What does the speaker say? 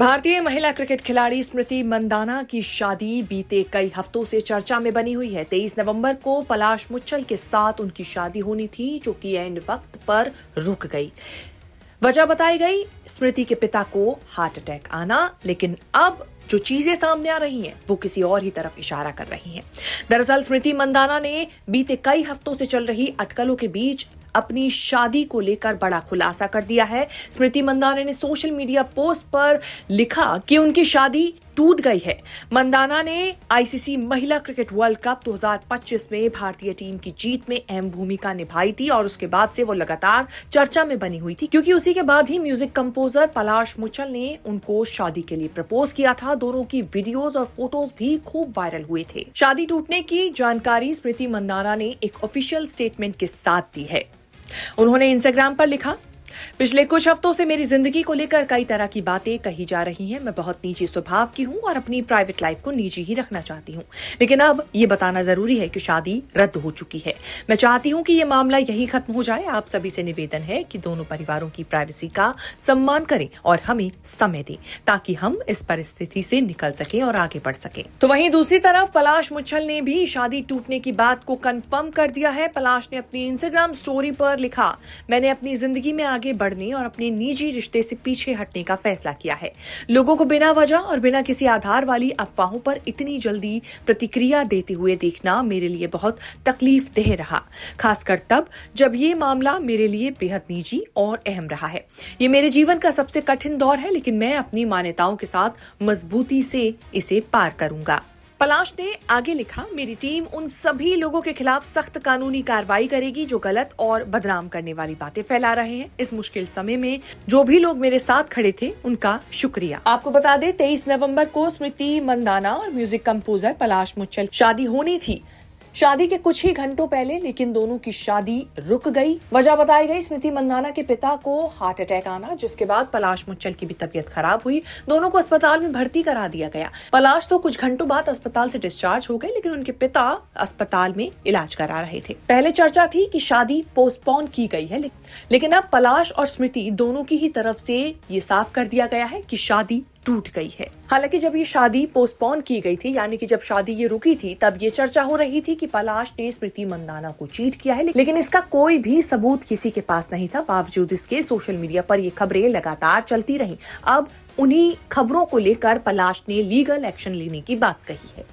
भारतीय महिला क्रिकेट खिलाड़ी स्मृति मंदाना की शादी बीते कई हफ्तों से चर्चा में बनी हुई है। 23 नवंबर को पलाश मुच्छल के साथ उनकी शादी होनी थी, जो कि एंड वक्त पर रुक गई। वजह बताई गई स्मृति के पिता को हार्ट अटैक आना, लेकिन अब जो चीजें सामने आ रही हैं वो किसी और ही तरफ इशारा कर रही हैं। दरअसल स्मृति मंदाना ने बीते कई हफ्तों से चल रही अटकलों के बीच अपनी शादी को लेकर बड़ा खुलासा कर दिया है। स्मृति मंदाना ने सोशल मीडिया पोस्ट पर लिखा कि उनकी शादी टूट गई है। मंदाना ने आईसीसी महिला क्रिकेट वर्ल्ड कप 2025 में भारतीय टीम की जीत में अहम भूमिका निभाई थी और उसके बाद से वो लगातार चर्चा में बनी हुई थी, क्योंकि उसी के बाद ही म्यूजिक कंपोजर पलाश मुच्छल ने उनको शादी के लिए प्रपोज किया था। दोनों की वीडियोस और फोटोज भी खूब वायरल हुए थे। शादी टूटने की जानकारी स्मृति मंदाना ने एक ऑफिशियल स्टेटमेंट के साथ दी है। उन्होंने इंस्टाग्राम पर लिखा, पिछले कुछ हफ्तों से मेरी जिंदगी को लेकर कई तरह की बातें कही जा रही हैं। मैं बहुत निजी स्वभाव की हूं और अपनी प्राइवेट लाइफ को निजी ही रखना चाहती हूं, लेकिन अब ये बताना जरूरी है कि शादी रद्द हो चुकी है। मैं चाहती हूं कि ये मामला यही खत्म हो जाए। आप सभी से निवेदन है कि दोनों परिवारों की प्राइवेसी का सम्मान करें और हमें समय दें, ताकि हम इस परिस्थिति से निकल सकें और आगे बढ़ सकें। तो वहीं दूसरी तरफ पलाश मुच्छल ने भी शादी टूटने की बात को कंफर्म कर दिया है। पलाश ने अपनी इंस्टाग्राम स्टोरी पर लिखा, मैंने अपनी जिंदगी में आगे बढ़ने और अपने निजी रिश्ते से पीछे हटने का फैसला किया है। लोगों को बिना वजह और बिना किसी आधार वाली अफवाहों पर इतनी जल्दी प्रतिक्रिया देते हुए देखना मेरे लिए बहुत तकलीफ देह रहा, खासकर तब जब ये मामला मेरे लिए बेहद निजी और अहम रहा है। ये मेरे जीवन का सबसे कठिन दौर है, लेकिन मैं अपनी मान्यताओं के साथ मजबूती से इसे पार करूंगा। पलाश ने आगे लिखा, मेरी टीम उन सभी लोगों के खिलाफ सख्त कानूनी कार्रवाई करेगी जो गलत और बदनाम करने वाली बातें फैला रहे हैं। इस मुश्किल समय में जो भी लोग मेरे साथ खड़े थे उनका शुक्रिया। आपको बता दें, 23 नवंबर को स्मृति मंदाना और म्यूजिक कंपोजर पलाश मुच्छल शादी होनी थी। शादी के कुछ ही घंटों पहले लेकिन दोनों की शादी रुक गई। वजह बताई गई स्मृति मंदाना के पिता को हार्ट अटैक आना, जिसके बाद पलाश मुच्छल की भी तबीयत खराब हुई। दोनों को अस्पताल में भर्ती करा दिया गया। पलाश तो कुछ घंटों बाद अस्पताल से डिस्चार्ज हो गए, लेकिन उनके पिता अस्पताल में इलाज करा रहे थे। पहले चर्चा थी कि शादी पोस्टपोन की गई है, लेकिन अब पलाश और स्मृति दोनों की ही तरफ से ये साफ कर दिया गया है कि शादी टूट गई है। हालांकि जब ये शादी पोस्टपोन की गई थी, यानी कि जब शादी ये रुकी थी, तब ये चर्चा हो रही थी कि पलाश ने स्मृति मंदाना को चीट किया है, लेकिन इसका कोई भी सबूत किसी के पास नहीं था। बावजूद इसके सोशल मीडिया पर ये खबरें लगातार चलती रहीं। अब उन्हीं खबरों को लेकर पलाश ने लीगल एक्शन लेने की बात कही है।